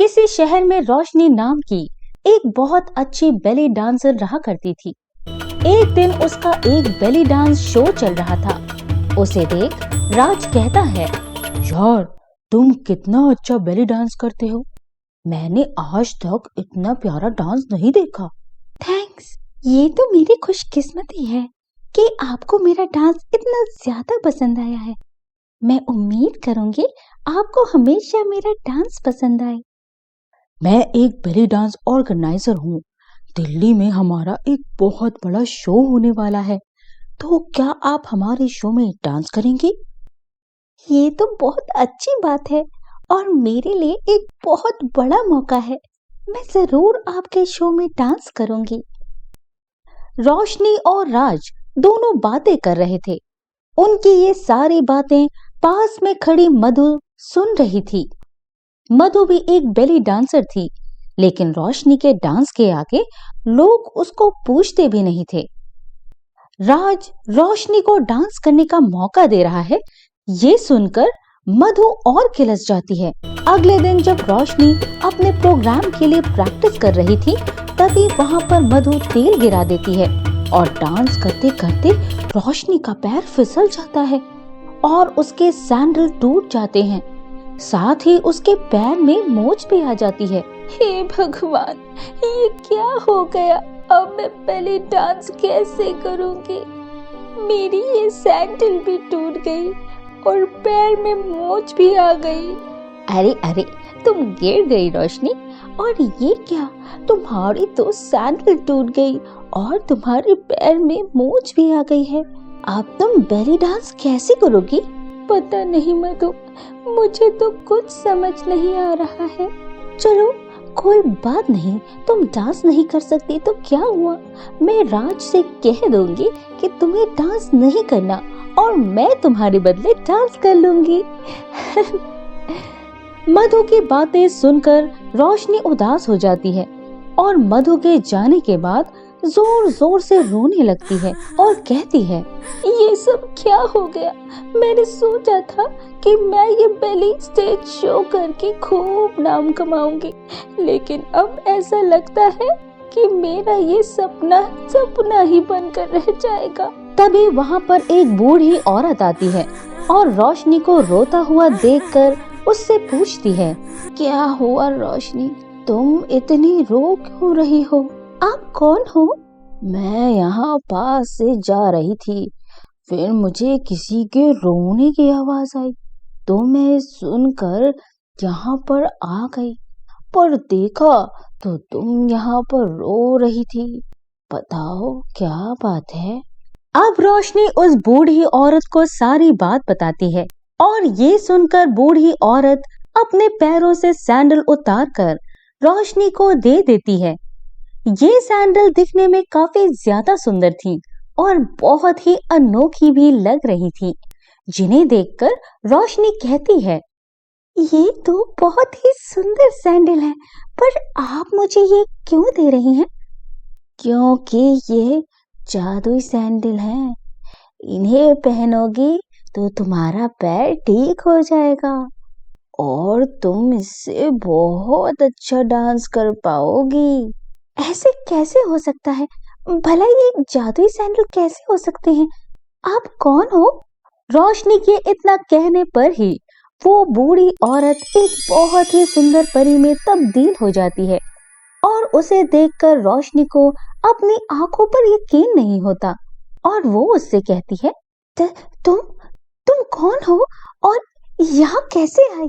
किसी शहर में रोशनी नाम की एक बहुत अच्छी बेली डांसर रहा करती थी। एक दिन उसका एक बेली डांस शो चल रहा था। उसे देख राज कहता है, यार तुम कितना अच्छा बेली डांस करते हो। मैंने आज तक इतना प्यारा डांस नहीं देखा। थैंक्स, ये तो मेरी खुशकिस्मती है कि आपको मेरा डांस इतना ज्यादा पसंद आया है। मैं उम्मीद करूंगी आपको हमेशा मेरा डांस पसंद आए। मैं एक बेली डांस ऑर्गेनाइजर हूँ। दिल्ली में हमारा एक बहुत बड़ा शो होने वाला है, तो क्या आप हमारे शो में डांस करेंगी? ये तो बहुत अच्छी बात है और मेरे लिए एक बहुत बड़ा मौका है। मैं जरूर आपके शो में डांस करूंगी। रोशनी और राज दोनों बातें कर रहे थे। उनकी ये सारी बातें पास में खड़ी मधु सुन रही थी। मधु भी एक बेली डांसर थी, लेकिन रोशनी के डांस के आगे लोग उसको पूछते भी नहीं थे। राज रोशनी को डांस करने का मौका दे रहा है, ये सुनकर मधु और खिलस जाती है। अगले दिन जब रोशनी अपने प्रोग्राम के लिए प्रैक्टिस कर रही थी, तभी वहां पर मधु तेल गिरा देती है और डांस करते करते रोशनी का पैर फिसल जाता है और उसके सैंडल टूट जाते हैं। साथ ही उसके पैर में मोच भी आ जाती है। हे भगवान, ये क्या हो गया? अब मैं बेली डांस कैसे करूंगी? मेरी ये सैंडल भी टूट गई और पैर में मोच भी आ गई। अरे अरे, तुम गिर गई रोशनी, और ये क्या, तुम्हारी तो सैंडल टूट गई और तुम्हारे पैर में मोच भी आ गई है। अब तुम बेली डांस कैसे करोगी? पता नहीं मधु, मुझे तो कुछ समझ नहीं आ रहा है। चलो कोई बात नहीं, तुम डांस नहीं कर सकती तो क्या हुआ, मैं राज से कह दूंगी कि तुम्हें डांस नहीं करना और मैं तुम्हारे बदले डांस कर लूंगी। मधु की बातें सुनकर रोशनी उदास हो जाती है और मधु के जाने के बाद जोर जोर से रोने लगती है और कहती है, ये सब क्या हो गया? मैंने सोचा था कि मैं ये बेली स्टेज शो करके खूब नाम कमाऊंगी, लेकिन अब ऐसा लगता है कि मेरा ये सपना ही बनकर रह जाएगा। तभी वहाँ पर एक बूढ़ी औरत आती है और रोशनी को रोता हुआ देखकर उससे पूछती है, क्या हुआ रोशनी, तुम इतनी रो क्यों रही हो? आप कौन हो? मैं यहाँ पास से जा रही थी, फिर मुझे किसी के रोने की आवाज आई, तो मैं सुनकर यहाँ पर आ गई, पर देखा तो तुम यहाँ पर रो रही थी। बताओ क्या बात है? अब रोशनी उस बूढ़ी औरत को सारी बात बताती है और ये सुनकर बूढ़ी औरत अपने पैरों से सैंडल उतारकर रोशनी को दे देती है। ये सैंडल दिखने में काफी ज्यादा सुंदर थी और बहुत ही अनोखी भी लग रही थी, जिन्हें देखकर रोशनी कहती है, ये तो बहुत ही सुंदर सैंडल है, पर आप मुझे ये क्यों दे रही हैं? क्योंकि ये जादुई सैंडल हैं। इन्हें पहनोगी तो तुम्हारा पैर ठीक हो जाएगा और तुम इससे बहुत अच्छा डांस कर पाओगी। ऐसे कैसे हो सकता है? भला ये जादुई सैंडल कैसे हो सकते हैं? आप कौन हो? रोशनी के इतना कहने पर ही वो बूढ़ी औरत एक बहुत ही सुंदर परी में तब्दील हो जाती है और उसे देखकर रोशनी को अपनी आंखों पर यकीन नहीं होता और वो उससे कहती है, तुम कौन हो और यहाँ कैसे आई?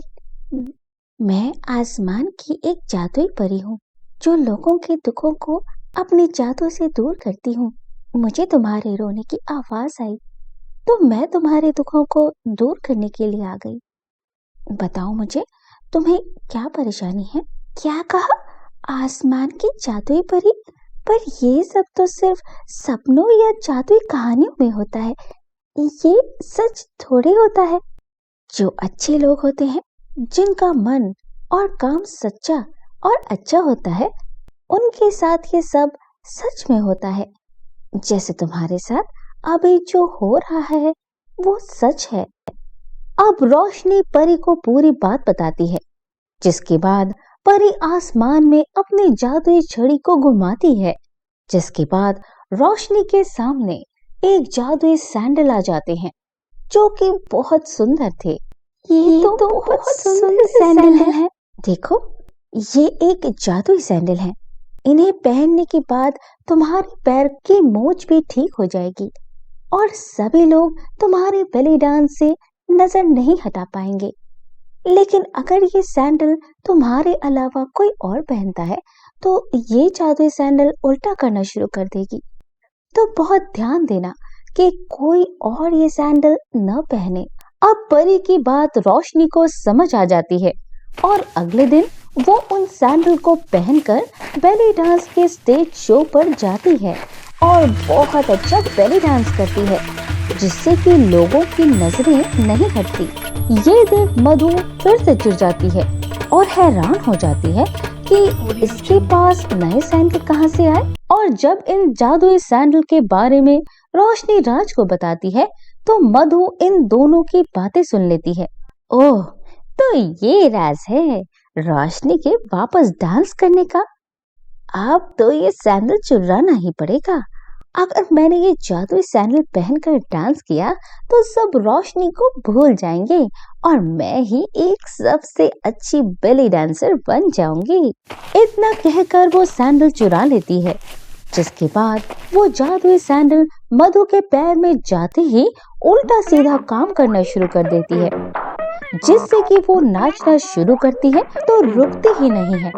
मैं आसमान की एक जादुई परी हूँ, जो लोगों के दुखों को अपने जादू से दूर करती हूँ। मुझे तुम्हारे रोने की आवाज आई, तो मैं तुम्हारे दुखों को दूर करने के लिए आ गई। बताओ मुझे, तुम्हें क्या परेशानी है? क्या कहा? आसमान की जादुई परी? पर ये सब तो सिर्फ सपनों या जादुई कहानियों में होता है, ये सच थोड़े होता है। जो अच्छे लोग होते हैं, जिनका मन और काम सच्चा और अच्छा होता है, उनके साथ ये सब सच में होता है। जैसे तुम्हारे साथ अभी जो हो रहा है वो सच है। अब रोशनी परी को पूरी बात बताती है, जिसके बाद परी आसमान में अपनी जादुई छड़ी को घुमाती है, जिसके बाद रोशनी के सामने एक जादुई सैंडल आ जाते हैं जो कि बहुत सुंदर थे। ये तो बहुत सुंदर सैंडल है। देखो, ये एक जादुई सैंडल है। इन्हें पहनने के बाद तुम्हारे पैर की मोच भी ठीक हो जाएगी और सभी लोग तुम्हारे बेली डांस से नजर नहीं हटा पाएंगे। लेकिन अगर ये सैंडल तुम्हारे अलावा कोई और पहनता है तो ये जादुई सैंडल उल्टा करना शुरू कर देगी। तो बहुत ध्यान देना कि कोई और ये सैंडल न पहने। अब परी की बात रोशनी को समझ आ जाती है और अगले दिन वो उन सैंडल को पहनकर बेली डांस के स्टेज शो पर जाती है और बहुत अच्छा बेली डांस करती है, जिससे कि लोगों की नजरें नहीं हटती। ये देख मधु फिर से चिढ़ जाती है और हैरान हो जाती है कि इसके पास नए सैंडल कहाँ से आए। और जब इन जादुई सैंडल के बारे में रोशनी राज को बताती है तो मधु इन दोनों की बातें सुन लेती है। ओह, तो ये राज है रोशनी के वापस डांस करने का। अब तो ये सैंडल चुराना ही पड़ेगा। अगर मैंने ये जादुई सैंडल पहनकर डांस किया तो सब रोशनी को भूल जाएंगे और मैं ही एक सबसे अच्छी बेली डांसर बन जाऊंगी। इतना कहकर वो सैंडल चुरा लेती है, जिसके बाद वो जादुई सैंडल मधु के पैर में जाते ही उल्टा सीधा काम करना शुरू कर देती है, जिससे कि वो नाचना शुरू करती है तो रुकती ही नहीं है।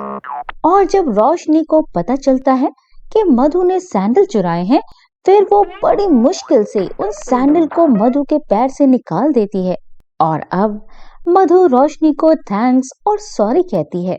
और जब रोशनी को पता चलता है कि मधु ने सैंडल चुराए हैं, फिर वो बड़ी मुश्किल से उन सैंडल को मधु के पैर से निकाल देती है। और अब मधु रोशनी को थैंक्स और सॉरी कहती है।